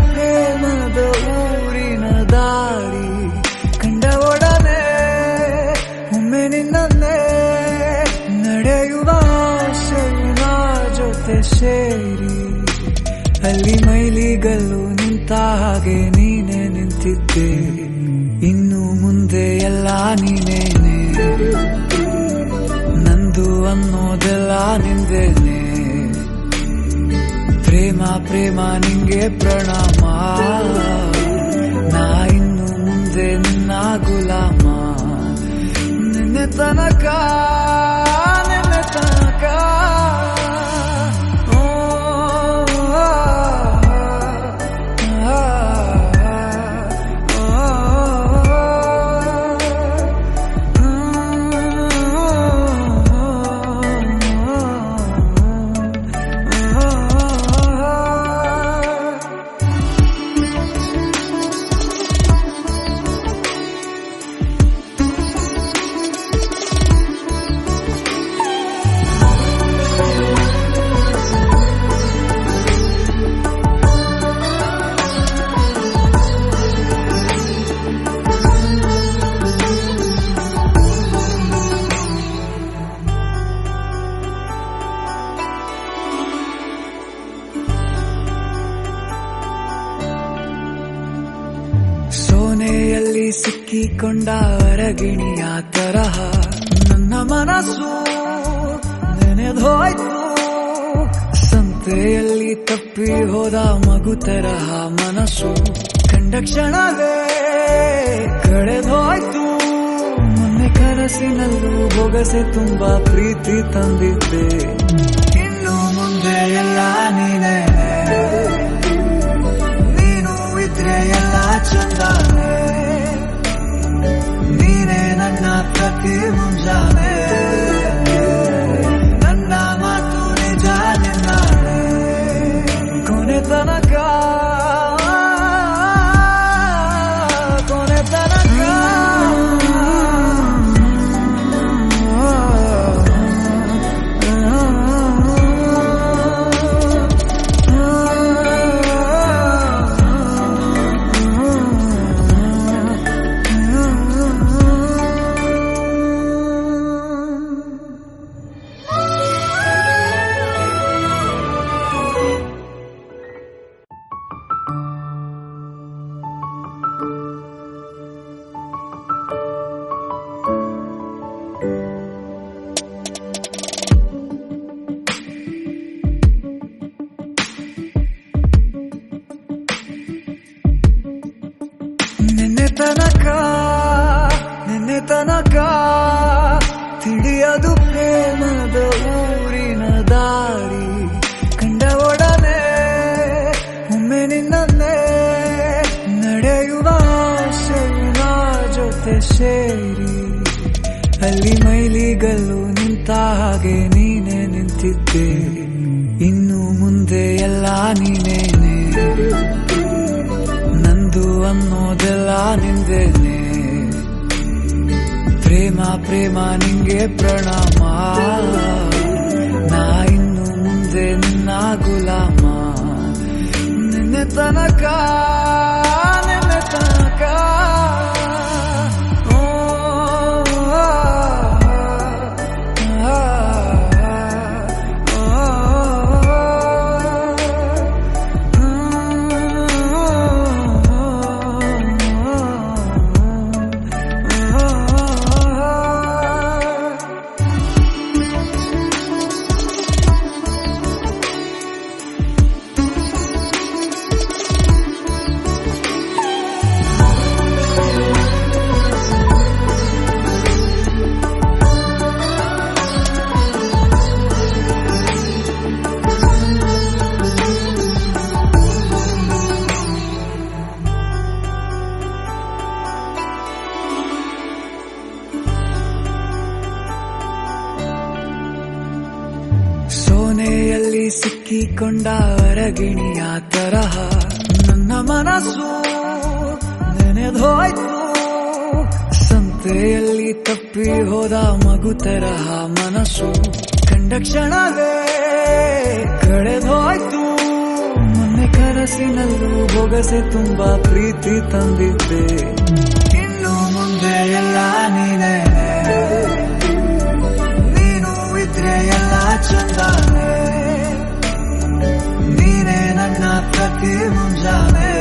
ಪ್ರೇಮದ ಊರಿನ ದಾರಿ ಕಂಡ ಒಡನೆ ಒಮ್ಮೆ ನಿನ್ನೇ ನಡೆಯುವ ಆಸೆಯ ಜೊತೆ ಸೇರಿ ಅಲ್ಲಿ ಮೈಲಿಗಲ್ಲು ನಿಂತ ಹಾಗೆ ನೀನೆ ನಿಂತಿದ್ದೆ. ಇನ್ನು ಮುಂದೆ ಎಲ್ಲ ನೀನೇನೆ, ನಂದು ಅನ್ನೋದೆಲ್ಲ ನಿಂದೇನೆ. ಪ್ರೇಮ ಪ್ರೇಮ ನಿಂಗೆ ಪ್ರಣಾಮ, ನಾ ಇನ್ನು ಮುಂದೆ ನಿನ್ನ ಗುಲಾಮ. ನಿನ್ನೆ ತನಕ ನಿನ್ನೆ ತನಕ ಸೋನೆಯಲ್ಲಿ ಸಿಕ್ಕಿಕೊಂಡ ಅರಗಿಣಿಯ ತರಹ ನನ್ನ ಮನಸ್ಸು ನೆನೆದೋಯ್ತು. ಸಂತೆಯಲ್ಲಿ ತಪ್ಪಿ ಹೋದ ಮಗು ತರಹ ಮನಸ್ಸು ಕಂಡ ಕ್ಷಣವೇ ಕಳೆದೋಯ್ತು. ಮೊನ್ನೆ ಕನಸಿನಲ್ಲೂ ಬೊಗಸೆ ತುಂಬಾ ಪ್ರೀತಿ ತಂದಿದ್ದೆ. ಇನ್ನು ಮುಂದೆ ಎಲ್ಲ ನೀನೇ, ನೀನು ಇದ್ರೆ ಎಲ್ಲ ಚಂದಾನೆ. ನೀನೇ ನನ್ನ ಪ್ರತಿ ಮುಂಜಾನೆ, ನನ್ನ ಮಾತು ನಿಜ ನಿನ್ನಾನೆ. ಕೊನೆ ತನಕ ಕೊನೆ ತನಕ ನಿನ್ನೆ ತನಕ ತಿಳಿಯದು ಪ್ರೇಮದ ಊರಿನ ದಾರಿ ಕಂಡ ಒಡನೆ ಒಮ್ಮೆ ನಿನ್ನೇ ನಡೆಯುವ ಆಸೆಯ ಜೊತೆ ಸೇರಿ ಅಲ್ಲಿ ಮೈಲಿಗಲ್ಲು ನಿಂತ ಹಾಗೆ ನೀನೆ ನಿಂತಿದ್ದೆ. ಇನ್ನು ಮುಂದೆ ಎಲ್ಲ ನೀನೇನೆ, ನಂದು ಅನ್ನೋದೆಲ್ಲ ನಿಂದೇನೆ. ಪ್ರೇಮ ಪ್ರೇಮ ನಿಂಗೆ ಪ್ರಣಾಮ, ನಾ ಇನ್ನು ಮುಂದೆ ನಿನ್ನ ಗುಲಾಮ. ನಿನ್ನೆ ತನಕ ನಿನ್ನೆ ತನಕ ಸೋನೆಯಲ್ಲಿ ಸಿಕ್ಕಿಕೊಂಡ ಅರಗಿಣಿಯ ತರಹ ನನ್ನ ಮನಸ್ಸು ನೆನೆದೋಯ್ತು. ಸಂತೆಯಲ್ಲಿ ತಪ್ಪಿ ಹೋದ ಮಗು ತರಹ ಮನಸ್ಸು ಕಂಡ ಕ್ಷಣವೇ ಕಳೆದೋಯ್ತು. ಮೊನ್ನೆ ತಾನೆ ಕನಸಿನಲ್ಲೂ ಬೊಗಸೆ ತುಂಬಾ ಪ್ರೀತಿ ತಂದಿದ್ದೆ. ಇನ್ನು ಮುಂದೆ ಎಲ್ಲ ನೀನೇ, ನೀನು ಇದ್ರೆ ಎಲ್ಲ ಚಂದಾನೆ, ನೀನೇ ನನ್ನ ಪ್ರತಿ ಮುಂಜಾನೆ.